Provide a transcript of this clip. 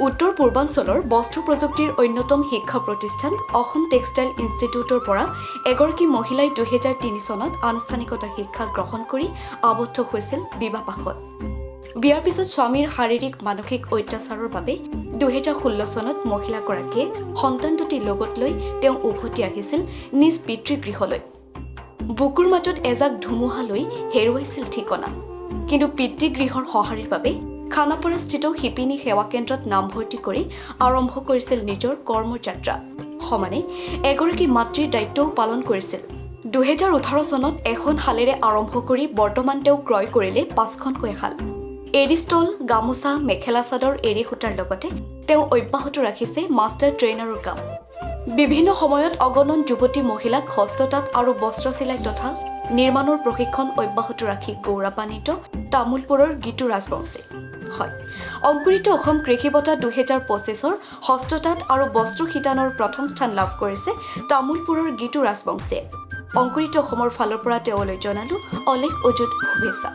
উত্তৰ পূৰ্বাঞ্চলৰ বস্ত্ৰ প্ৰযুক্তিৰ অন্যতম শিক্ষা প্ৰতিষ্ঠান অসম টেক্সটাইল ইনষ্টিটিউটৰ পৰা এগৰাকী মহিলাই 2003 চনত আনুষ্ঠানিকতা শিক্ষা গ্ৰহণ কৰি আবদ্ধ হৈছিল বিবাহপাশত। বিয়াৰ পিছত স্বামীৰ শাৰীৰিক মানসিক অত্যাচাৰৰ বাবে 2016 চনত মহিলাগৰাকীয়ে সন্তান দুটি লগত লৈ তেওঁ উভতি আহিছিল নিজ পিতৃগৃহলৈ। বুকুৰ মাজত এজাক ধুমুহা লৈ হেৰুৱাইছিল ঠিকনা। কিন্তু পিতৃগৃহৰ সঁহাৰিৰ বাবে খানাপাৰাস্থিত শিপিনী সেৱা কেন্দ্ৰত নামভৰ্তি কৰি আৰম্ভ কৰিছিল নিজৰ কৰ্মযাত্ৰা। সমানে এগৰাকী মাতৃৰ দায়িত্বও পালন কৰিছিল। 2018 চনত এখন শালেৰে আৰম্ভ কৰি বৰ্তমান তেওঁ ক্ৰয় কৰিলে 5খনকৈ শাল। এৰী ষ্টল, গামোচা, মেখেলা চাদৰ, এৰী সূতাৰ লগতে তেওঁ অব্যাহত ৰাখিছে মাষ্টাৰ ট্ৰেইনাৰৰ কাম। বিভিন্ন সময়ত অগণন যুৱতী মহিলাক হস্ততাঁত আৰু বস্ত্ৰ চিলাই তথা নিৰ্মাণৰ প্ৰশিক্ষণ অব্যাহত ৰাখি গৌৰৱান্বিত তামোলপুৰৰ গীতু ৰাজবংশী। হয়, অংকুৰিত অসম কৃষি বঁটা 2025ৰ হস্ততাঁত আৰু বস্ত্ৰ শিতানৰ প্ৰথম স্থান লাভ কৰিছে তামোলপুৰৰ গীতু ৰাজবংশীয়ে। অংকুৰিত অসমৰ ফালৰ পৰা তেওঁলৈ জনালো অলেখ অযুত শুভেচ্ছা।